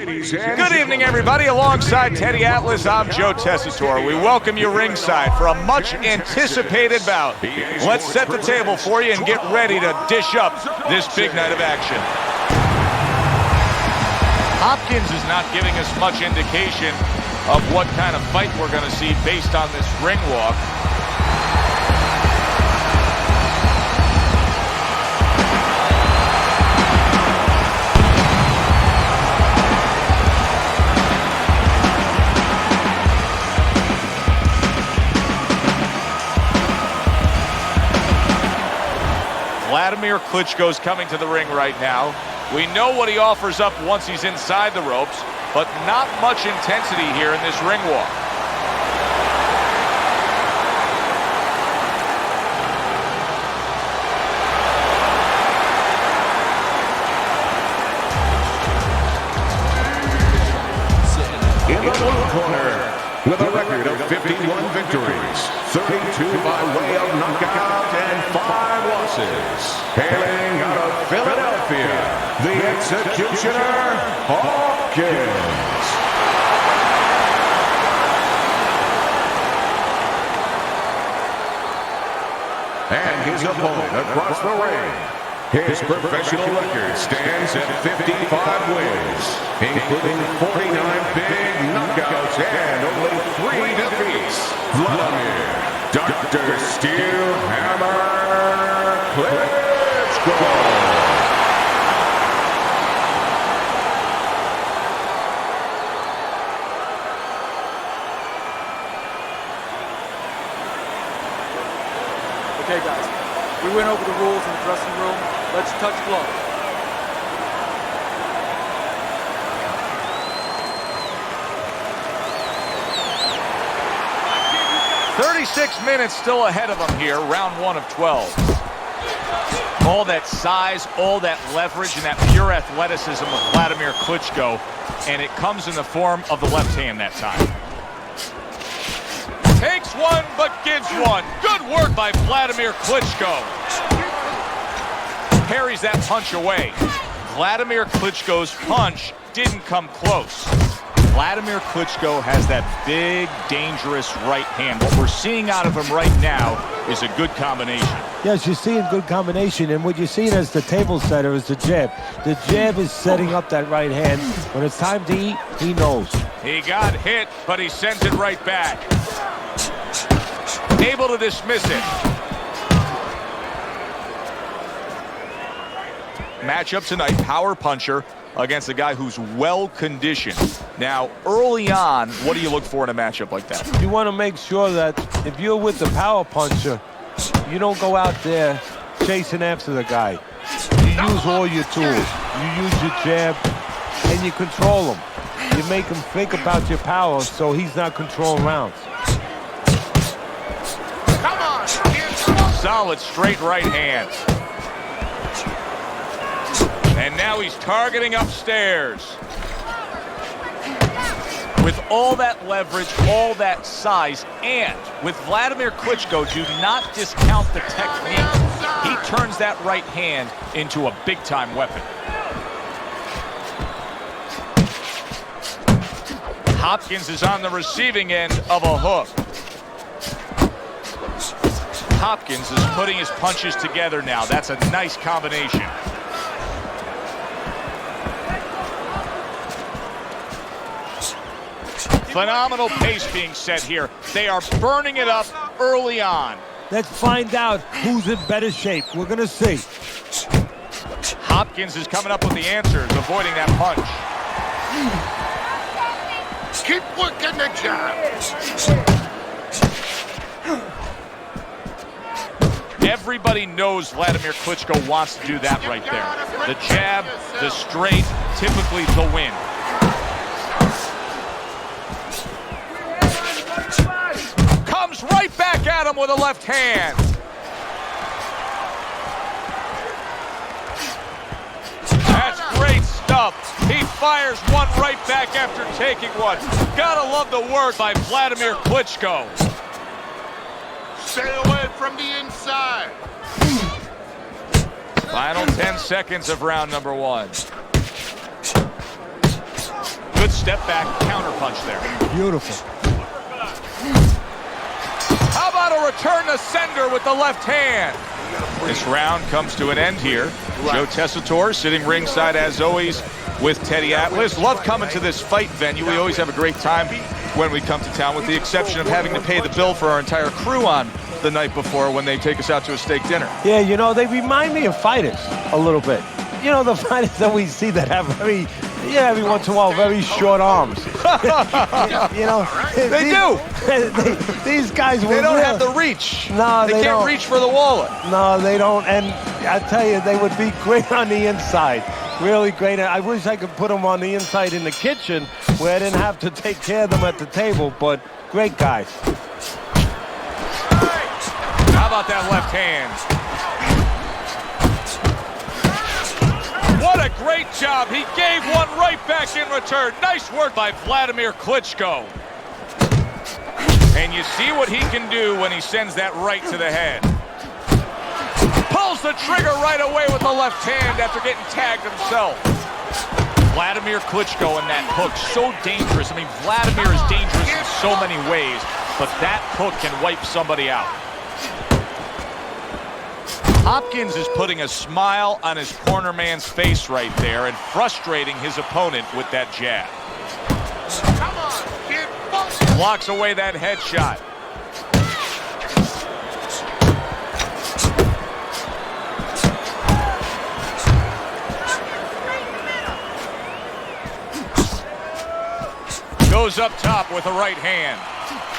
Good evening, everybody. Alongside Teddy Atlas, I'm Joe Tessitore. We welcome you ringside for a much-anticipated bout. Let's set the table for you and get ready to dish up this big night of action. Hopkins is not giving us much indication of what kind of fight we're going to see based on this ring walk. Wladimir Klitschko's coming to the ring right now. We know what he offers up once he's inside the ropes, but not much intensity here in this ring walk. In the blue corner, with a record of 51 victories, 32 by way of knockout and 5 losses, hailing out of Philadelphia, the Executioner, Hopkins. And his opponent across the ring. His professional record stands at 55 wins, including 49 big knockouts and only 3 defeats. Wladimir Dr. Steel Hammer Klitschko. Okay, guys, we went over the rules in the dressing room. Let's touch gloves. "36 minutes still ahead of him here, round 1 of 12. All that size, all that leverage, and that pure athleticism of Wladimir Klitschko, and it comes in the form of the left hand that time. Takes one, but gives one. Good work by Wladimir Klitschko. Parries that punch away. Wladimir Klitschko's punch didn't come close. Wladimir Klitschko has that big, dangerous right hand. What we're seeing out of him right now is a good combination. Yes, you're seeing good combination, and what you're seeing as the table setter is the jab. The jab is setting up that right hand. When it's time to eat, he knows. He got hit, but he sends it right back. Able to dismiss it. Matchup tonight, power puncher against a guy who's well-conditioned. Now, early on, what do you look for in a matchup like that? You want to make sure that if you're with the power puncher, you don't go out there chasing after the guy. You use all your tools. You use your jab, and you control him. You make him think about your power so he's not controlling rounds. Solid straight right hand. And now he's targeting upstairs. With all that leverage, all that size, and with Wladimir Klitschko, do not discount the technique. He turns that right hand into a big-time weapon. Hopkins is on the receiving end of a hook. Hopkins is putting his punches together now. That's a nice combination. Phenomenal pace being set here. They are burning it up early on. Let's find out who's in better shape. We're going to see. Hopkins is coming up with the answers, avoiding that punch. Keep working the jab. Everybody knows Wladimir Klitschko wants to do that right there. The jab, the straight, typically the win. Comes right back at him with a left hand. That's great stuff. He fires one right back after taking one. Gotta love the work by Wladimir Klitschko. Stay away from the inside. Final 10 seconds of round number 1. step back counter punch there. Beautiful. How about a return to sender with the left hand? This round comes to an end here. Joe Tessitore sitting ringside as always with Teddy Atlas. Love coming to this fight venue. We always have a great time when we come to town, with the exception of having to pay the bill for our entire crew on the night before when they take us out to a steak dinner. Yeah, you know, they remind me of fighters a little bit. You know, the fighters that we see that have every once in a while, very short arms. You know, They do. These guys They don't have the reach. No, they they can't don't. reach for the wallet. No, they don't. And I tell you, they would be great on the inside. Really great. I wish I could put them on the inside in the kitchen where I didn't have to take care of them at the table, but great guys. How about that left hand? What a great job. He gave one right back in return. Nice work by Wladimir Klitschko. And you see what he can do when he sends that right to the head. Pulls the trigger right away with the left hand after getting tagged himself. Wladimir Klitschko and that hook, so dangerous. I mean, Wladimir is dangerous in so many ways, but that hook can wipe somebody out. Hopkins is putting a smile on his corner man's face right there and frustrating his opponent with that jab. Come on, kid. Blocks away that headshot. Goes up top with a right hand.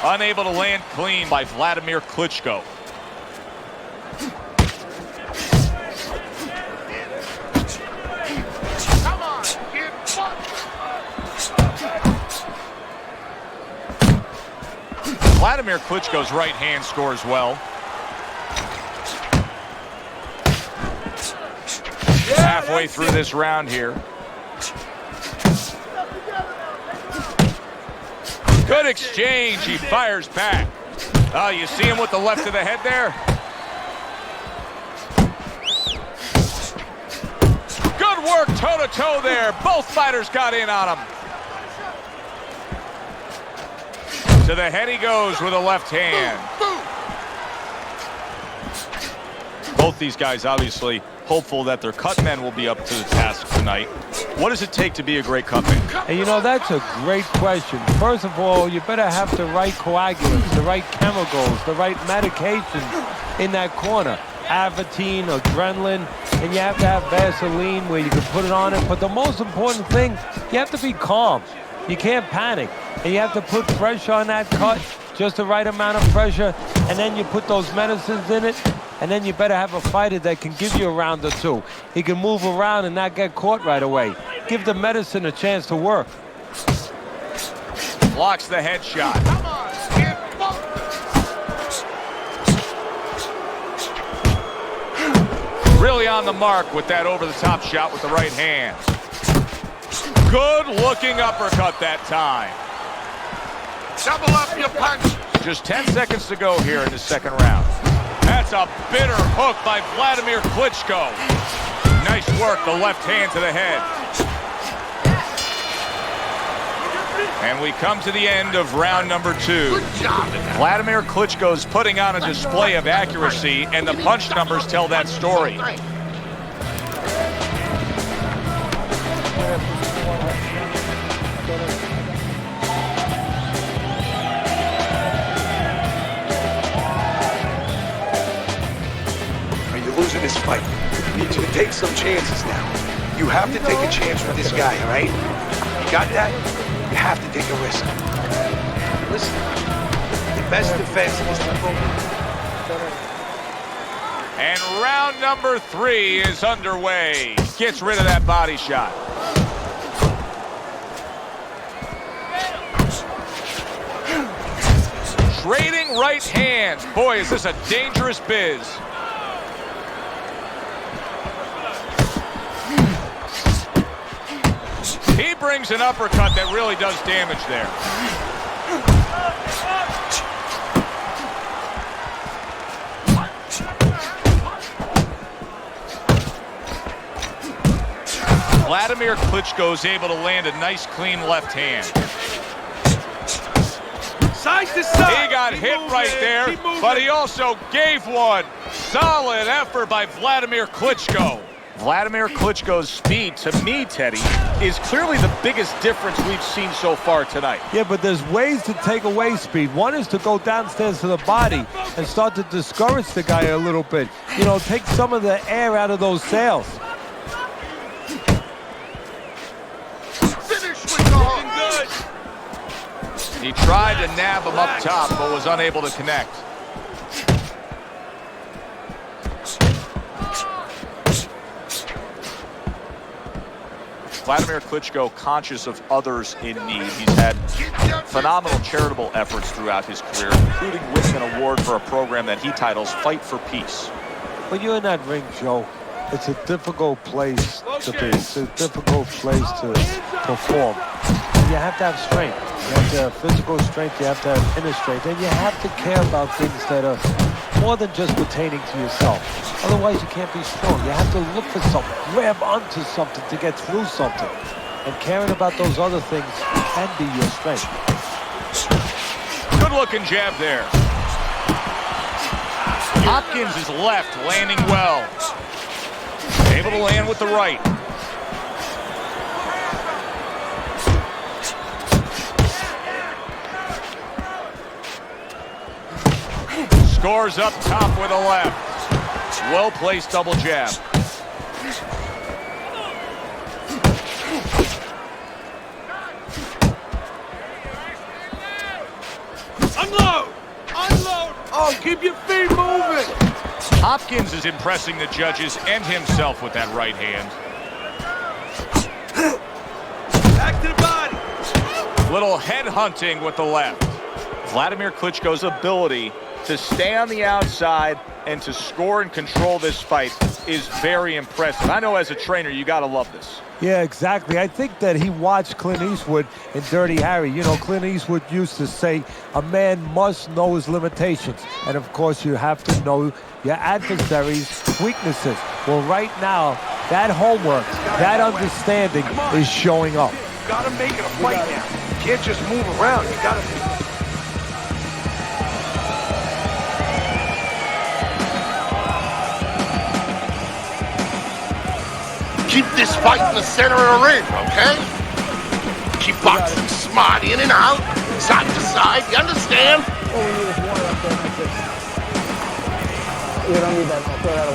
Unable to land clean by Wladimir Klitschko. Come on, kid. Wladimir Klitschko's right hand scores well. Halfway through this round here. Good exchange. He fires back. Oh, you see him with the left of the head there? Good work toe-to-toe there. Both fighters got in on him. To the head he goes with a left hand. Both these guys obviously hopeful that their cut men will be up to the task tonight. What does it take to be a great cut man? And you know, that's a great question. First of all, you better have the right coagulants, the right chemicals, the right medications in that corner. Avatine, adrenaline, and you have to have Vaseline where you can put it on it. But the most important thing, you have to be calm. You can't panic. And you have to put pressure on that cut, just the right amount of pressure, and then you put those medicines in it, and then you better have a fighter that can give you a round or two. He can move around and not get caught right away. Give the medicine a chance to work. Blocks the headshot. Come on, kid. Really on the mark with that over-the-top shot with the right hand. Good-looking uppercut that time. Double up your punch. Just 10 seconds to go here in the second round. That's a bitter hook by Wladimir Klitschko. Nice work, the left hand to the head. And we come to the end of round number 2. Good job. Wladimir Klitschko's putting on a display of accuracy, and the punch numbers tell that story. You're losing this fight. You need to take some chances now. You have to take a chance with this guy, all right? You got that? You have to take a risk. Listen, the best defense is to focus. And round number 3 is underway. Gets rid of that body shot. Trading right hands. Boy, is this a dangerous biz. He brings an uppercut that really does damage there. Wladimir Klitschko is able to land a nice, clean left hand. Side to side. He got hit right there, but he also gave one. Solid effort by Wladimir Klitschko. Wladimir Klitschko's speed, to me, Teddy, is clearly the biggest difference we've seen so far tonight. Yeah, but there's ways to take away speed. One is to go downstairs to the body and start to discourage the guy a little bit. You know, take some of the air out of those sails. He tried to nab him up top, but was unable to connect. Wladimir Klitschko conscious of others in need. He's had phenomenal charitable efforts throughout his career, including winning an award for a program that he titles Fight for Peace. When you're in that ring, Joe, it's a difficult place to be. It's a difficult place to perform. You have to have strength. You have to have physical strength. You have to have inner strength. And you have to care about things that are more than just pertaining to yourself. Otherwise, you can't be strong. You have to look for something, grab onto something to get through something. And caring about those other things can be your strength. Good-looking jab there. Hopkins is left, landing well. Able to land with the right. Scores up top with a left. Well-placed double jab. Unload! Unload! Oh, keep your feet moving! Hopkins is impressing the judges and himself with that right hand. Back to the body! Little head hunting with the left. Wladimir Klitschko's ability to stay on the outside and to score and control this fight is very impressive. I know as a trainer, you gotta love this. Yeah, exactly. I think that he watched Clint Eastwood in Dirty Harry. You know, Clint Eastwood used to say, a man must know his limitations. And of course, you have to know your adversary's weaknesses. Well, right now, that homework, that understanding is showing up. You gotta make it a fight now. You can't just move around. You gotta... Keep this fight in the center of the ring, okay? Keep boxing smart in and out, side to side, you understand? All we need is water up there, that's it. You don't need that, I'll throw that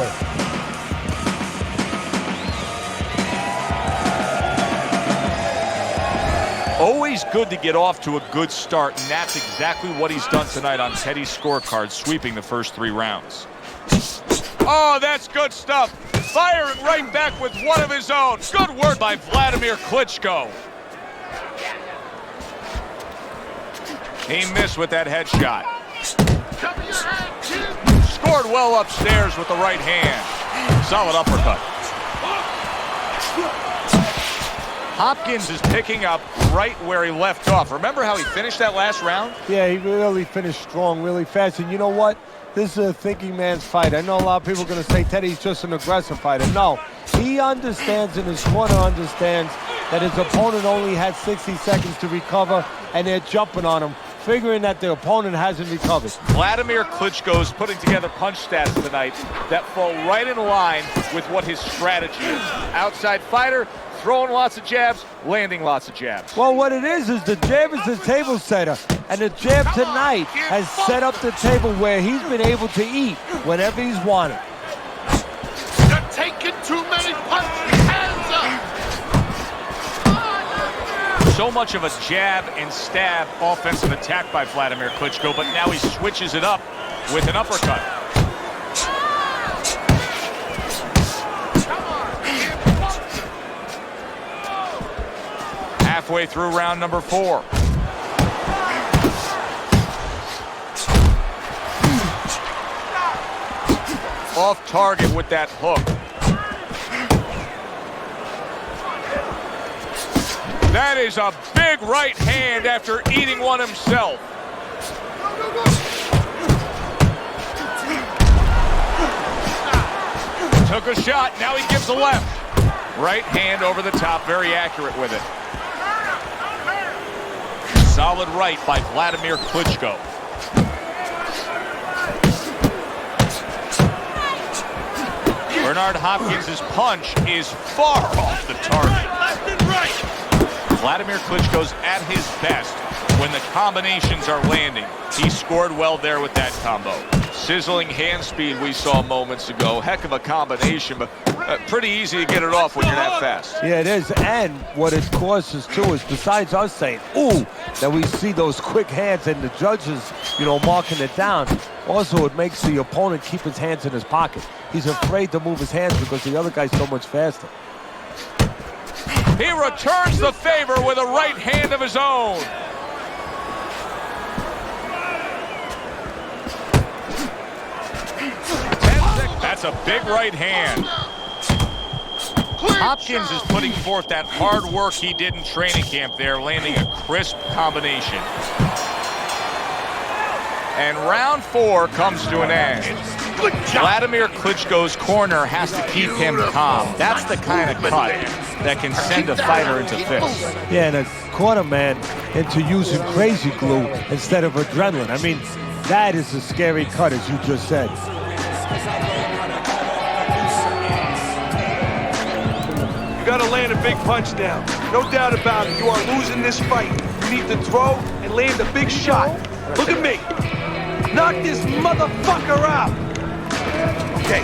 away. Always good to get off to a good start, and that's exactly what he's done tonight on Teddy's scorecard, sweeping the first 3 rounds. Oh, that's good stuff. Firing right back with one of his own. Good work by Wladimir Klitschko. He missed with that headshot. Scored well upstairs with the right hand. Solid uppercut. Hopkins is picking up right where he left off. Remember how he finished that last round? Yeah, he really finished strong, really fast. And you know what? This is a thinking man's fight. I know a lot of people are going to say Teddy's just an aggressive fighter. No, he understands, and his corner understands that his opponent only had 60 seconds to recover, and they're jumping on him, figuring that the opponent hasn't recovered. Wladimir Klitschko is putting together punch stats tonight that fall right in line with what his strategy is. Outside fighter, throwing lots of jabs, landing lots of jabs. Well, what it is the jab is the table setter. And the jab tonight has set up the table where he's been able to eat whenever he's wanted. You're taking too many punches, hands up! So much of a jab and stab offensive attack by Wladimir Klitschko, but now he switches it up with an uppercut. Halfway through round number 4. Off target with that hook. That is a big right hand after eating one himself. Took a shot, now he gives a left. Right hand over the top, very accurate with it. Solid right by Wladimir Klitschko. Bernard Hopkins' punch is far off the target. Left and right. Wladimir Klitschko's at his best when the combinations are landing. He scored well there with that combo. Sizzling hand speed we saw moments ago. Heck of a combination, but pretty easy to get it off when you're that fast. Yeah, it is. And what it causes too is, besides us saying, ooh, that we see those quick hands and the judges, marking it down, also it makes the opponent keep his hands in his pocket. He's afraid to move his hands because the other guy's so much faster. He returns the favor with a right hand of his own. That's a big right hand. Hopkins is putting forth that hard work he did in training camp there, landing a crisp combination. And round 4 comes to an end. Wladimir Klitschko's corner has to keep him calm. That's the kind of cut that can send a fighter into fits. Yeah, and a corner man into using crazy glue instead of adrenaline. I mean, that is a scary cut, as you just said. You gotta land a big punch now. No doubt about it. You are losing this fight. You need to throw and land a big shot. Look at me. Knock this motherfucker out. Okay.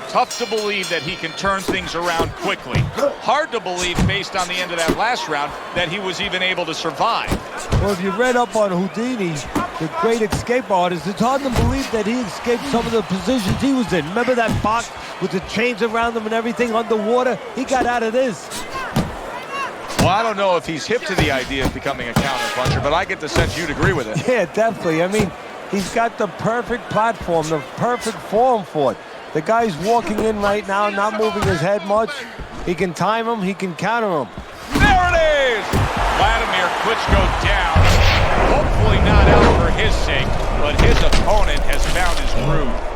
Tough to believe that he can turn things around quickly. Hard to believe, based on the end of that last round, that he was even able to survive. Well, if you read up on Houdini, the great escape artist, it's hard to believe that he escaped some of the positions he was in. Remember that box with the chains around him and everything underwater? He got out of this. Well, I don't know if he's hip to the idea of becoming a counterpuncher, but I get the sense you'd agree with it. Yeah, definitely. I mean, he's got the perfect platform, the perfect form for it. The guy's walking in right now, not moving his head much. He can time him, he can counter him. There it is! Wladimir Klitschko down. Hopefully not out for his sake, but his opponent has found his groove.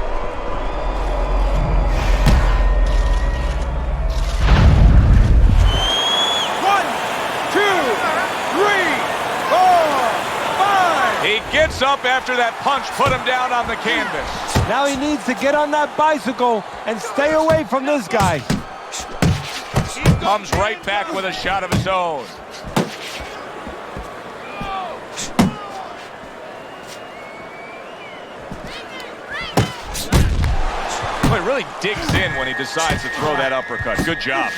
He gets up after that punch put him down on the canvas. Now he needs to get on that bicycle and stay away from this guy. He comes right back with a shot of his own. Well, he really digs in when he decides to throw that uppercut. Good job.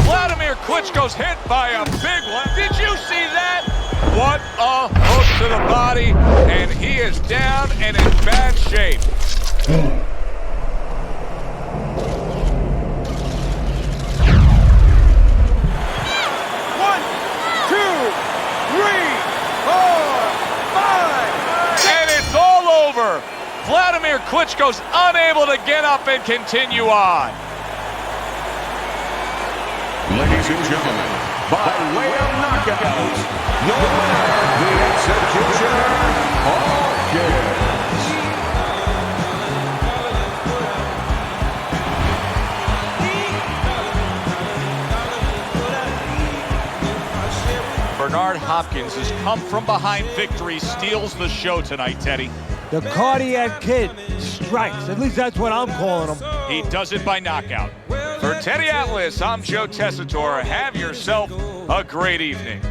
Wladimir Klitschko's hit by a big one. Did you see that? What a hook to the body, and he is down and in bad shape. One, two, three, four, five. And it's all over. Wladimir Klitschko's unable to get up and continue on. Ladies and gentlemen, by way of knockout, your winner, the Executioner, Hopkins. Bernard Hopkins has come from behind victory, steals the show tonight, Teddy. The Cardiac Kid strikes. At least that's what I'm calling him. He does it by knockout. For Teddy Atlas, I'm Joe Tessitore. Have yourself a great evening.